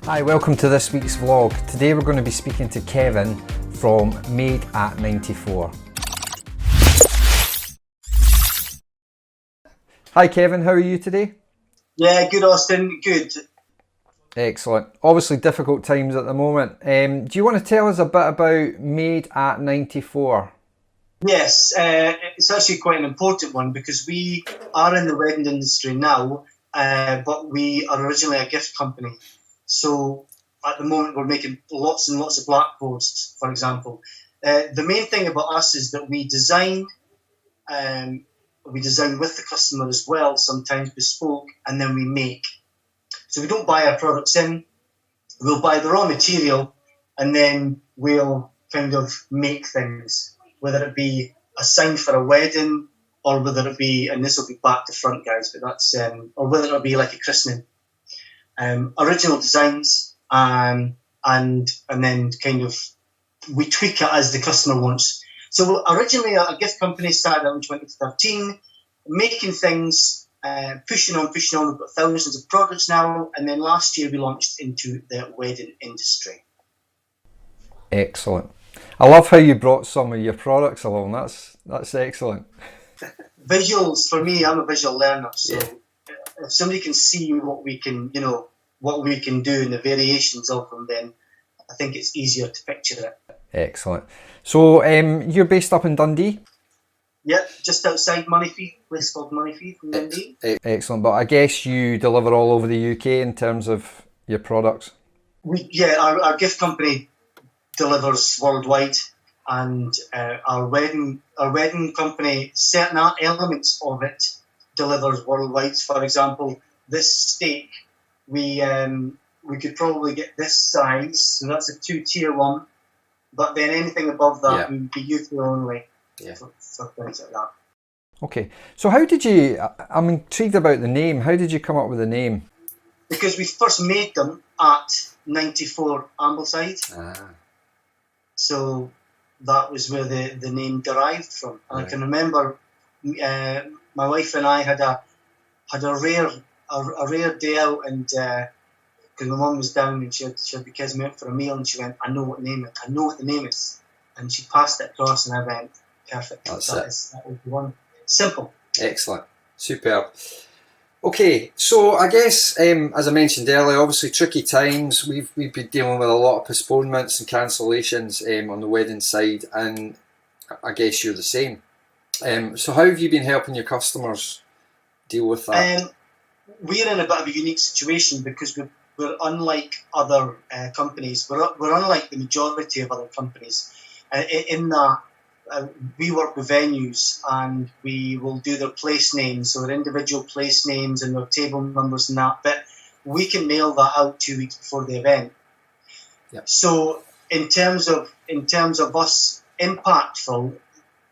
Hi, welcome to this week's vlog. Today we're going to be speaking to Kevin from Madeat94. Hi Kevin, how are you today? Yeah, good Austin, good. Excellent. Obviously difficult times at the moment. Do you want to tell us a bit about Madeat94? Yes, it's actually quite an important one because we are in the wedding industry now, but we are originally a gift company. So at the moment we're making lots and lots of blackboards, for example. The main thing about us is that we design with the customer as well, sometimes bespoke, and then we make. So we don't buy our products in, we'll buy the raw material and then we'll kind of make things, whether it be a sign for a wedding or whether it be, and this will be back to front guys, but that's, or whether it'll be like a christening. Original designs and then kind of we tweak it as the customer wants. So originally a gift company started out in 2013, making things, pushing on. We've got thousands of products now, and then last year we launched into the wedding industry. Excellent. I love how you brought some of your products along. That's excellent. Visuals, for me, I'm a visual learner, so if somebody can see what we can, what we can do and the variations of them, then I think it's easier to picture it. Excellent. So you're based up in Dundee? Yep, just outside Moneyfield, a place called Moneyfield in Dundee. Excellent, but I guess you deliver all over the UK in terms of your products? Our gift company delivers worldwide, and our wedding company, certain elements of it delivers worldwide. For example, this steak, we could probably get this size, so that's a 2-tier one, but then anything above that would be UK only. For things like that. Okay, so how did you, I'm intrigued about the name, how did you come up with the name? Because we first made them at 94 Ambleside. So that was where the name derived from. And I can remember my wife and I had a rare day out, and because my mum was down and she had the kids me out for a meal, and she went, I know what the name is. And she passed it across and I went, perfect. That is the one. Simple. Excellent. Superb. Okay, so I guess, as I mentioned earlier, obviously tricky times. We've been dealing with a lot of postponements and cancellations on the wedding side, and I guess you're the same. So how have you been helping your customers deal with that? We're in a bit of a unique situation because we're unlike other companies. We're unlike the majority of other companies in that we work with venues and we will do their place names, so their individual place names and their table numbers and that, but we can mail that out 2 weeks before the event. So in terms of us impactful,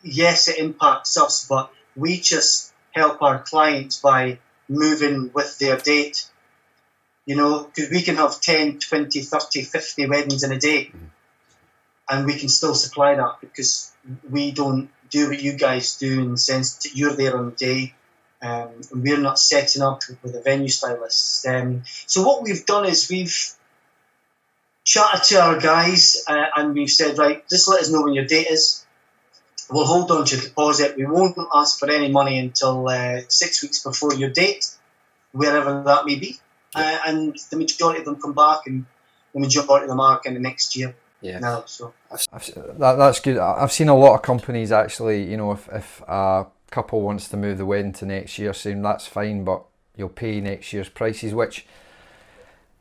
yes, it impacts us, but we just help our clients by moving with their date, because we can have 10, 20, 30, 50 weddings in a day, and we can still supply that because we don't do what you guys do in the sense that you're there on the day, and we're not setting up with a venue stylist. So what we've done is we've chatted to our guys and we've said, right, just let us know when your date is. We'll hold on to your deposit. We won't ask for any money until 6 weeks before your date, wherever that may be. And the majority of them come back, and the majority of them are kind of next year. Now, so that's good. I've seen a lot of companies actually, if a couple wants to move the wedding to next year, saying that's fine, but you'll pay next year's prices, which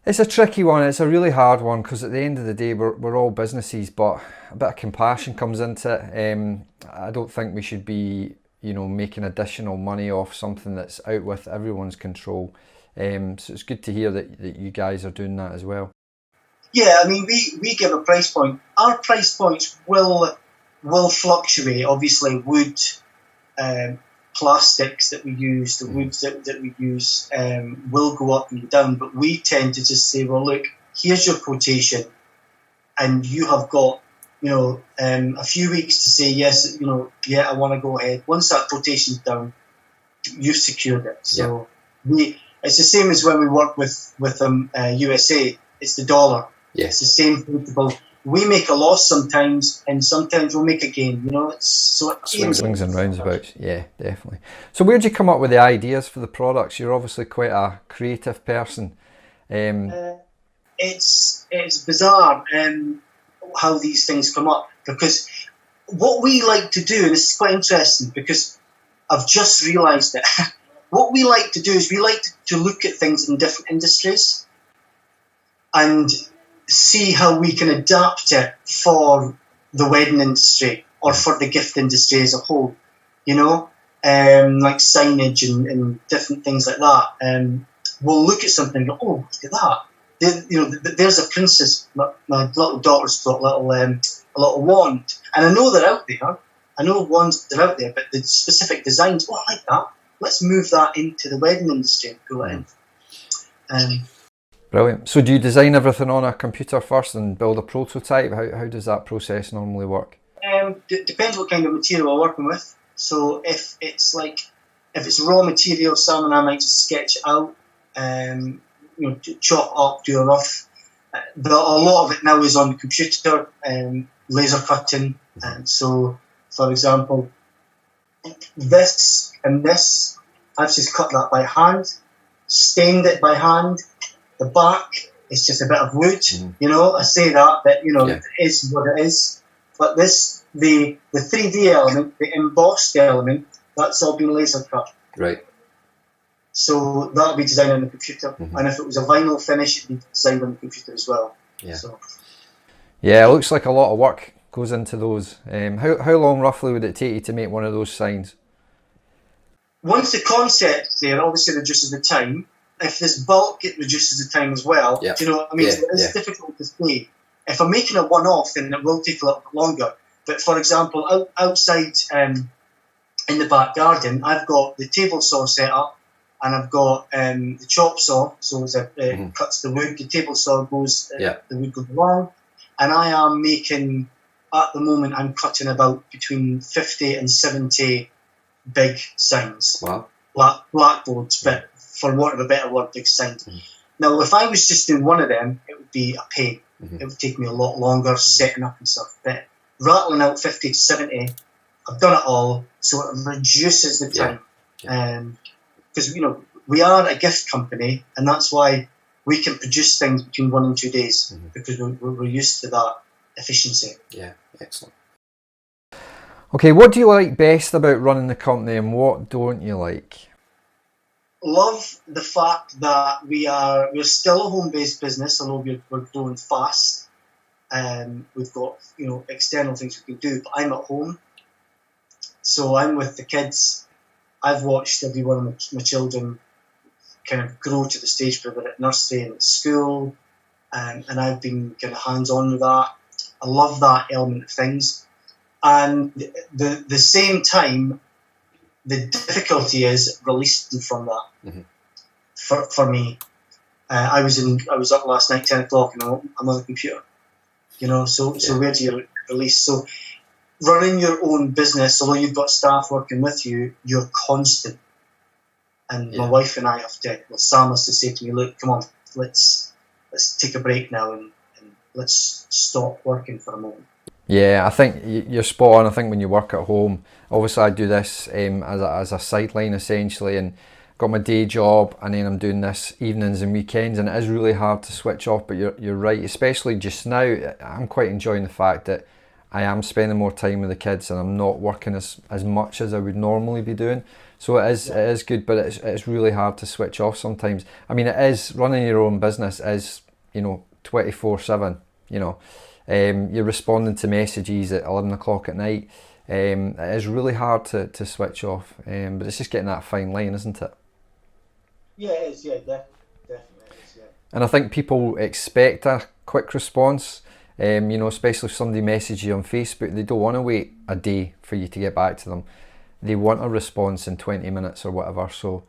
it's a tricky one. It's a really hard one because at the end of the day, we're all businesses, but a bit of compassion comes into it. I don't think we should be, making additional money off something that's out with everyone's control. So it's good to hear that you guys are doing that as well. Yeah, I mean, we give a price point. Our price points will fluctuate. Obviously, wood, plastics that we use, the woods that we use will go up and down. But we tend to just say, well, look, here's your quotation, and you have got, a few weeks to say yes. I want to go ahead. Once that quotation's done, you've secured it. So it's the same as when we work with USA. it's the dollar. Yeah. It's the same principle. We make a loss sometimes, and sometimes we'll make a gain. You know, it's so it swings and roundabouts. Yeah, definitely. So where do you come up with the ideas for the products? You're obviously quite a creative person. It's bizarre how these things come up, because what we like to do, and this is quite interesting because I've just realised it. What we like to do is we like to look at things in different industries and see how we can adapt it for the wedding industry or for the gift industry as a whole, you know, like signage and different things like that. We'll look at something and go, oh, look at that. There's a princess. My little daughter's got a little wand, and I know they're out there. I know wands that are out there, but the specific designs, oh, I like that. Let's move that into the wedding industry and pull it in. Brilliant. So do you design everything on a computer first and build a prototype? How does that process normally work? Depends what kind of material we're working with. So if it's raw material, Sam and I might just sketch it out, chop up, do a rough. But a lot of it now is on the computer, laser cutting. And so, for example, this and this, I've just cut that by hand, stained it by hand. The back is just a bit of wood, I say that, but It is what it is. But this, the 3D element, the embossed element, that's all been laser cut. Right. So that'll be designed on the computer. And if it was a vinyl finish, it'd be designed on the computer as well. Yeah. Yeah, it looks like a lot of work goes into those. How long roughly would it take you to make one of those signs? Once the concept's there, obviously reduces the time. If there's bulk, it reduces the time as well. Yeah. Do you know what I mean? It's difficult to say. If I'm making a one-off, then it will take a little bit longer. But for example, outside in the back garden, I've got the table saw set up, and I've got the chop saw, so it cuts the wood. The table saw goes, the wood goes along, and I am making, at the moment, I'm cutting about between 50 and 70 big signs. Wow. Blackboards, but for want of a better word, big signs. Now, if I was just doing one of them, it would be a pain. It would take me a lot longer setting up and stuff. But rattling out 50 to 70, I've done it all, so it reduces the time. Because we are a gift company, and that's why we can produce things between 1 and 2 days, because we're used to that efficiency. Yeah, excellent. Okay, what do you like best about running the company, and what don't you like? Love the fact that we're still a home-based business, although we're growing fast. We've got external things we can do, but I'm at home, so I'm with the kids. I've watched every one of my children kind of grow to the stage where they're at nursery and at school, and I've been kind of hands-on with that. I love that element of things, and the same time, the difficulty is releasing from that. For me, I was up last night 10 o'clock and I'm on the computer. So where do you release? So running your own business, although you've got staff working with you, you're constant. And my wife and I Sam has to say to me, look, come on, let's take a break now and let's stop working for a moment. Yeah, I think you're spot on. I think when you work at home, obviously I do this as a sideline essentially, and got my day job, and then I'm doing this evenings and weekends, and it is really hard to switch off. But you're right, especially just now. I'm quite enjoying the fact that I am spending more time with the kids, and I'm not working as much as I would normally be doing. So it is good, but it's really hard to switch off sometimes. I mean, it is, running your own business is 24/7. You're responding to messages at 11 o'clock at night. It is really hard to switch off, but it's just getting that fine line, isn't it? Yeah, it is. Yeah, definitely is. Yeah. And I think people expect a quick response. Especially if somebody messages you on Facebook, they don't want to wait a day for you to get back to them. They want a response in 20 minutes or whatever. So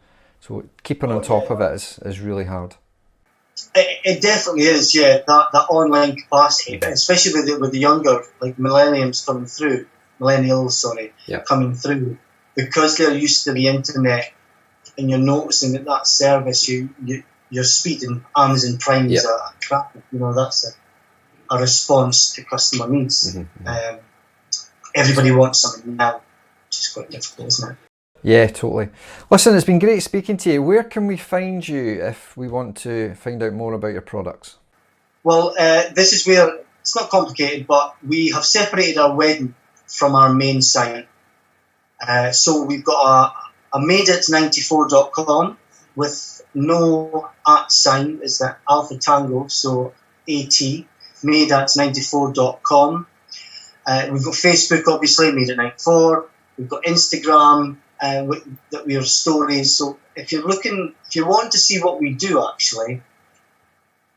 keeping on top of it is really hard. It definitely is, yeah. That online capacity, but especially with the younger, like millennials coming through, coming through, because they're used to the internet, and you're noticing that service, your speed, and Amazon Prime is a crap. You know, that's a response to customer needs. Everybody wants something now, which is quite difficult, isn't it? Yeah, totally. Listen, it's been great speaking to you. Where can we find you if we want to find out more about your products? Well, this is where it's not complicated, but we have separated our wedding from our main site. So we've got a Madeat94.com with no @ sign, is that Alpha Tango, so AT, Madeat94.com. We've got Facebook, obviously, Madeat94. We've got Instagram, that we have stories. So if you want to see what we do, actually,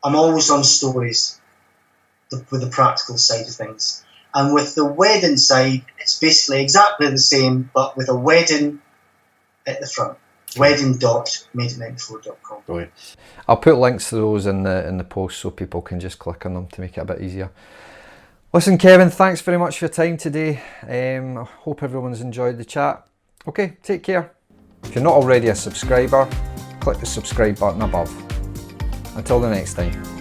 I'm always on stories with the practical side of things. And with the wedding side, it's basically exactly the same, but with a wedding at the front. Wedding.madeat94.com. Brilliant. I'll put links to those in the post so people can just click on them to make it a bit easier. Listen, Kevin, thanks very much for your time today. I hope everyone's enjoyed the chat. Okay, take care. If you're not already a subscriber, click the subscribe button above. Until the next time.